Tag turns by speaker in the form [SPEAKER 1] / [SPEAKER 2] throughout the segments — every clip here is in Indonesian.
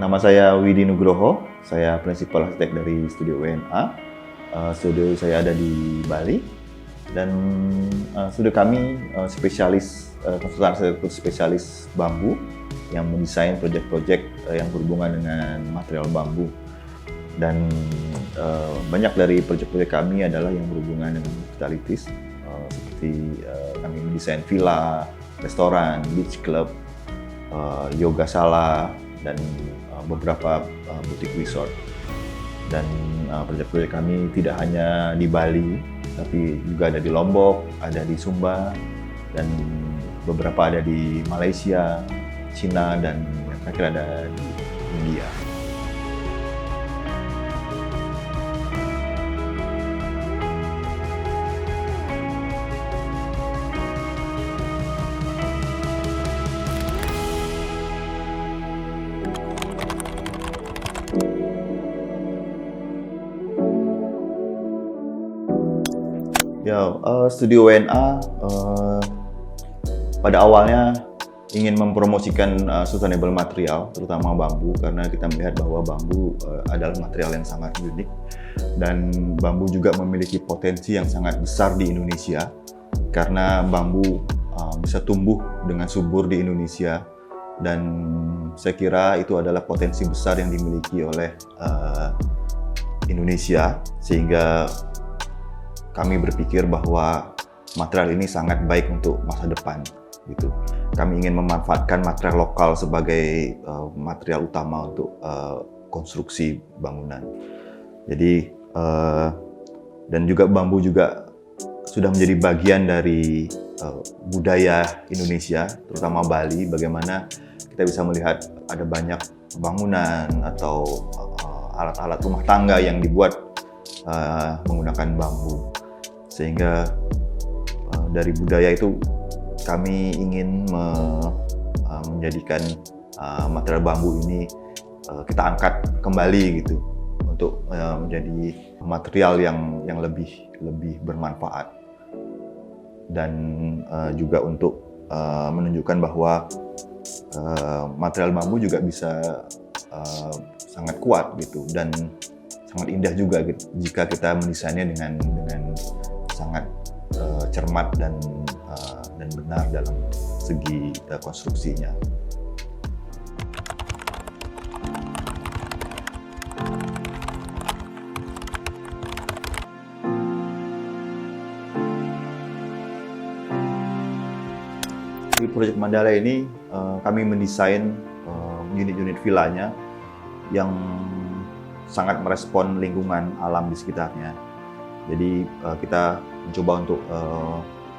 [SPEAKER 1] Nama saya Widi Nugroho, saya prinsipal arsitek dari Studio WNA. Studio saya ada di Bali dan studio kami spesialis konsultan arsitektur spesialis bambu yang mendesain proyek-proyek yang berhubungan dengan material bambu. Dan banyak dari proyek-proyek kami adalah yang berhubungan dengan hospitalities, seperti kami mendesain villa, restoran, beach club, yoga sala, dan beberapa butik resort. Dan proyek-proyek kami tidak hanya di Bali, tapi juga ada di Lombok, ada di Sumba, dan beberapa ada di Malaysia, Cina, dan yang terakhir ada di India. Studio WNA pada awalnya ingin mempromosikan sustainable material, terutama bambu, karena kita melihat bahwa bambu adalah material yang sangat unik dan bambu juga memiliki potensi yang sangat besar di Indonesia karena bambu bisa tumbuh dengan subur di Indonesia, dan saya kira itu adalah potensi besar yang dimiliki oleh Indonesia, sehingga kami berpikir bahwa material ini sangat baik untuk masa depan, gitu. Kami ingin memanfaatkan material lokal sebagai material utama untuk konstruksi bangunan. Jadi dan juga bambu juga sudah menjadi bagian dari budaya Indonesia, terutama Bali. Bagaimana kita bisa melihat ada banyak bangunan atau alat-alat rumah tangga yang dibuat menggunakan bambu. Sehingga dari budaya itu kami ingin menjadikan material bambu ini kita angkat kembali, gitu, untuk menjadi material yang lebih bermanfaat, dan juga untuk menunjukkan bahwa material bambu juga bisa sangat kuat, gitu, dan sangat indah juga, gitu, jika kita mendesainnya dengan sangat cermat dan benar dalam segi konstruksinya. Di proyek Mandala ini kami mendesain unit-unit villanya yang sangat merespon lingkungan alam di sekitarnya. Jadi kita mencoba untuk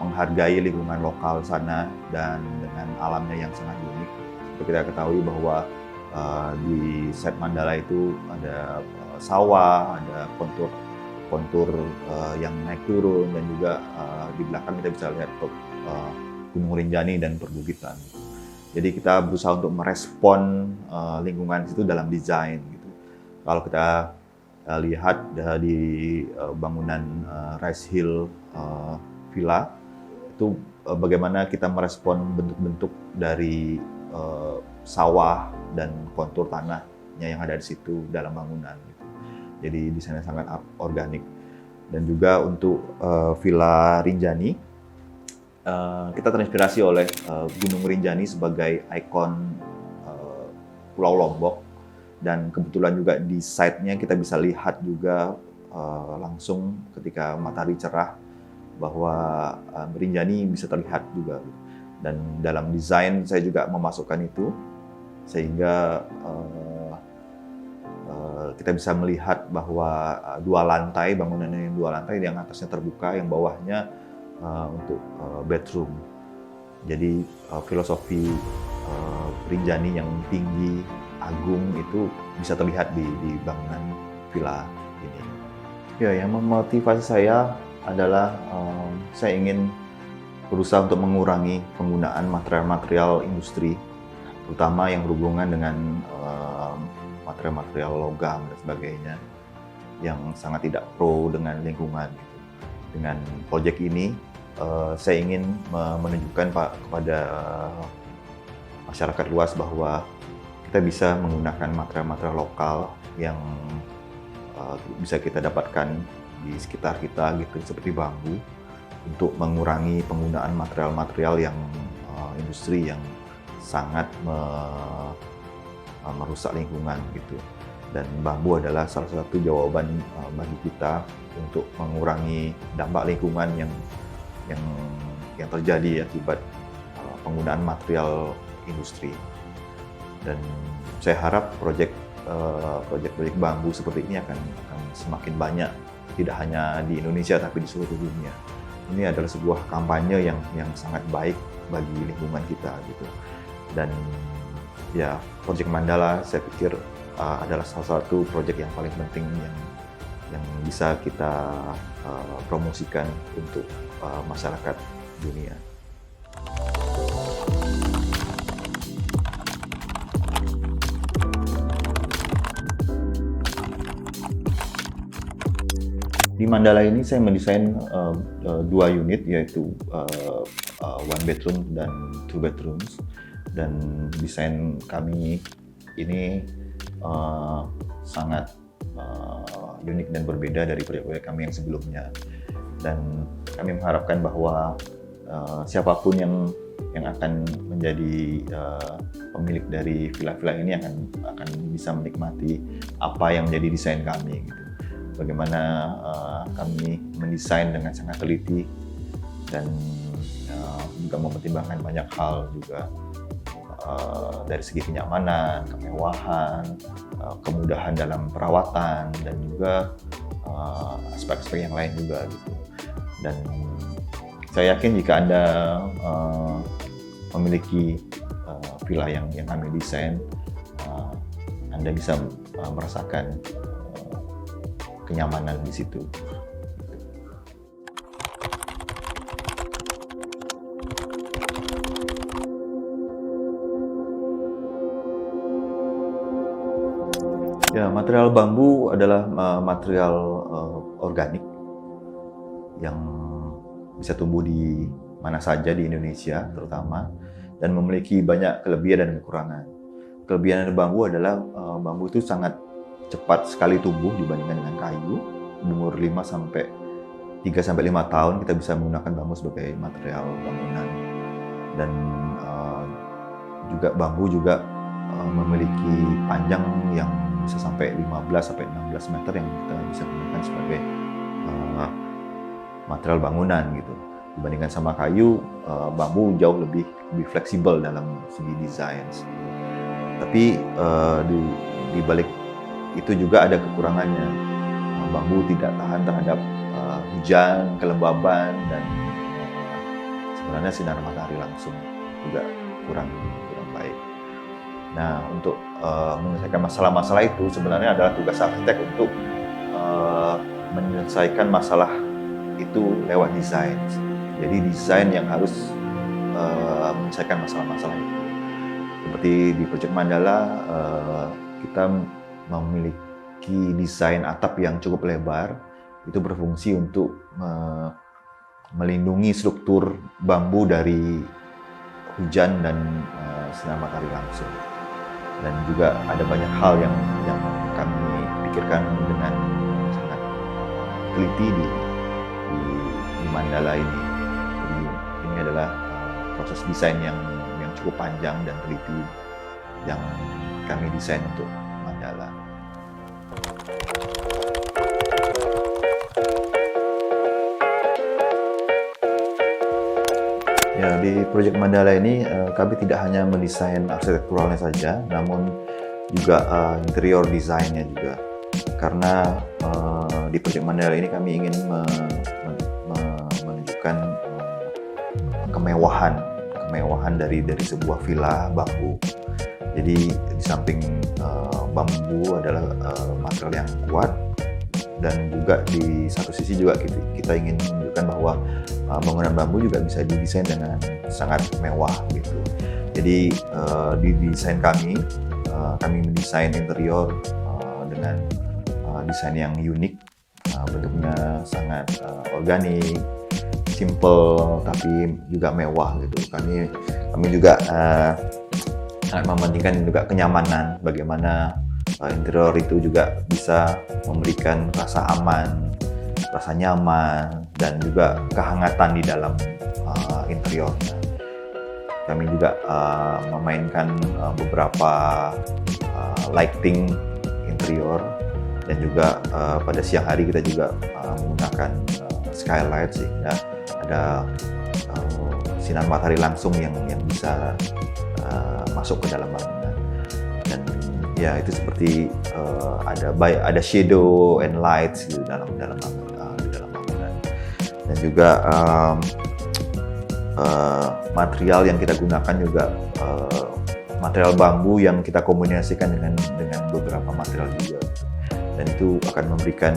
[SPEAKER 1] menghargai lingkungan lokal sana dan dengan alamnya yang sangat unik. Seperti kita ketahui bahwa di set Mandala itu ada sawah, ada kontur yang naik turun, dan juga di belakang kita bisa lihat Gunung Rinjani dan perbukitan. Jadi kita berusaha untuk merespon lingkungan itu dalam desain, gitu. Kalau kita lihat di bangunan Rice Hill Villa itu bagaimana kita merespon bentuk-bentuk dari sawah dan kontur tanahnya yang ada di situ dalam bangunan, gitu. Jadi desainnya sangat organik. Dan juga untuk Villa Rinjani, kita terinspirasi oleh Gunung Rinjani sebagai ikon Pulau Lombok. Dan kebetulan juga di site-nya kita bisa lihat juga langsung ketika matahari cerah bahwa Rinjani bisa terlihat juga. Dan dalam desain saya juga memasukkan itu, sehingga kita bisa melihat bahwa dua lantai, bangunan yang dua lantai, yang atasnya terbuka, yang bawahnya untuk bedroom. Jadi filosofi Rinjani yang tinggi, agung, itu bisa terlihat di bangunan villa ini. Ya, yang memotivasi saya adalah saya ingin berusaha untuk mengurangi penggunaan material-material industri, terutama yang berhubungan dengan material-material logam dan sebagainya, yang sangat tidak pro dengan lingkungan, gitu. Dengan proyek ini, saya ingin menunjukkan kepada masyarakat luas bahwa kita bisa menggunakan material-material lokal yang bisa kita dapatkan di sekitar kita gitu, seperti bambu, untuk mengurangi penggunaan material-material yang industri yang sangat merusak lingkungan gitu. Dan bambu adalah salah satu jawaban bagi kita untuk mengurangi dampak lingkungan yang terjadi akibat penggunaan material industri. Dan saya harap proyek-proyek bambu seperti ini akan semakin banyak, tidak hanya di Indonesia tapi di seluruh dunia. Ini adalah sebuah kampanye yang sangat baik bagi lingkungan kita gitu. Dan ya, proyek Mandala saya pikir adalah salah satu proyek yang paling penting yang bisa kita promosikan untuk masyarakat dunia. Di Mandala ini saya mendesain 2 unit, yaitu 1 bedroom dan 2 bedrooms. Dan desain kami ini sangat unik dan berbeda dari proyek-proyek kami yang sebelumnya. Dan kami mengharapkan bahwa siapapun yang akan menjadi pemilik dari villa-villa ini akan bisa menikmati apa yang menjadi desain kami gitu. Bagaimana kami mendesain dengan sangat teliti dan juga mempertimbangkan banyak hal juga, dari segi kenyamanan, kemewahan, kemudahan dalam perawatan, dan juga aspek-aspek yang lain juga gitu. Dan saya yakin jika Anda memiliki villa yang kami desain, Anda bisa merasakan kenyamanan di situ. Ya, material bambu adalah material organik yang bisa tumbuh di mana saja di Indonesia terutama, dan memiliki banyak kelebihan dan kekurangan. Kelebihan dari bambu adalah bambu itu sangat cepat sekali tumbuh dibandingkan dengan kayu. Umur 3 sampai 5 tahun kita bisa menggunakan bambu sebagai material bangunan. Dan juga bambu juga memiliki panjang yang bisa sampai 15 sampai 16 meter yang kita bisa gunakan sebagai material bangunan gitu. Dibandingkan sama kayu, bambu jauh lebih fleksibel dalam segi desain. Tapi di balik itu juga ada kekurangannya. Bambu tidak tahan terhadap hujan, kelembaban, dan sebenarnya sinar matahari langsung juga kurang baik. Nah, untuk menyelesaikan masalah-masalah itu sebenarnya adalah tugas arsitek untuk menyelesaikan masalah itu lewat desain. Jadi desain yang harus menyelesaikan masalah-masalah itu. Seperti di Proyek Mandala, kita memiliki desain atap yang cukup lebar, itu berfungsi untuk melindungi struktur bambu dari hujan dan sinar matahari langsung. Dan juga ada banyak hal yang kami pikirkan dengan sangat teliti di Mandala ini. Jadi ini adalah proses desain yang cukup panjang dan teliti yang kami desain untuk Mandala. Ya, di proyek Mandala ini kami tidak hanya mendesain arsitekturalnya saja, namun juga interior desainnya juga. Karena di proyek Mandala ini kami ingin menunjukkan kemewahan dari sebuah villa bambu. Jadi di samping bambu adalah material yang kuat, dan juga di satu sisi juga kita ingin menunjukkan bahwa bangunan bambu juga bisa didesain dengan sangat mewah gitu. Jadi di desain kami mendesain interior dengan desain yang unik, bentuknya sangat organik, simple tapi juga mewah gitu. Kami juga sangat mementingkan juga kenyamanan, bagaimana interior itu juga bisa memberikan rasa aman, rasa nyaman, dan juga kehangatan di dalam interiornya. Kami juga memainkan beberapa lighting interior, dan juga pada siang hari kita juga menggunakan skylight sehingga ada sinar matahari langsung yang bisa masuk ke dalam bangunan. Dan ya itu seperti ada shadow and lights di dalam bangunan. Dan juga material yang kita gunakan juga material bambu yang kita kombinasikan dengan beberapa material juga, dan itu akan memberikan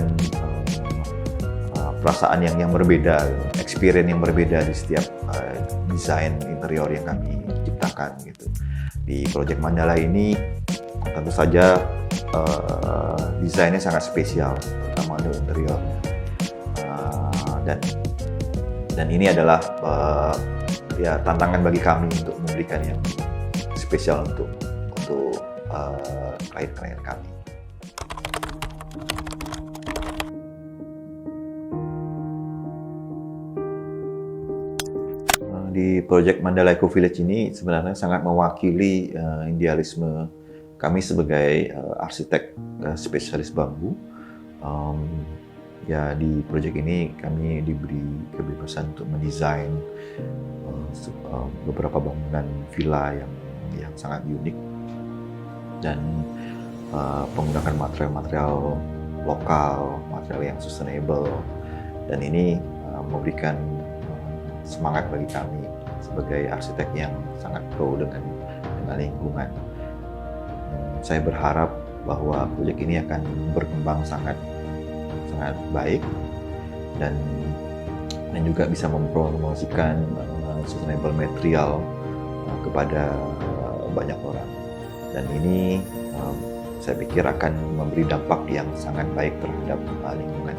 [SPEAKER 1] perasaan yang berbeda, experience yang berbeda di setiap desain interior yang kami ciptakan gitu. Di Project Mandala ini tentu saja desainnya sangat spesial, terutama untuk interiornya, dan ini adalah ya tantangan bagi kami untuk memberikan yang spesial untuk klien-klien kami. Di Project Mandala Eco Village ini sebenarnya sangat mewakili idealisme kami sebagai arsitek spesialis bambu. Ya, di proyek ini kami diberi kebebasan untuk mendesain beberapa bangunan villa yang sangat unik, dan menggunakan material-material lokal, material yang sustainable, dan ini memberikan semangat bagi kami sebagai arsitek yang sangat pro dengan lingkungan. Saya berharap bahwa proyek ini akan berkembang sangat baik, dan juga bisa mempromosikan sustainable material kepada banyak orang. Dan ini saya pikir akan memberi dampak yang sangat baik terhadap lingkungan.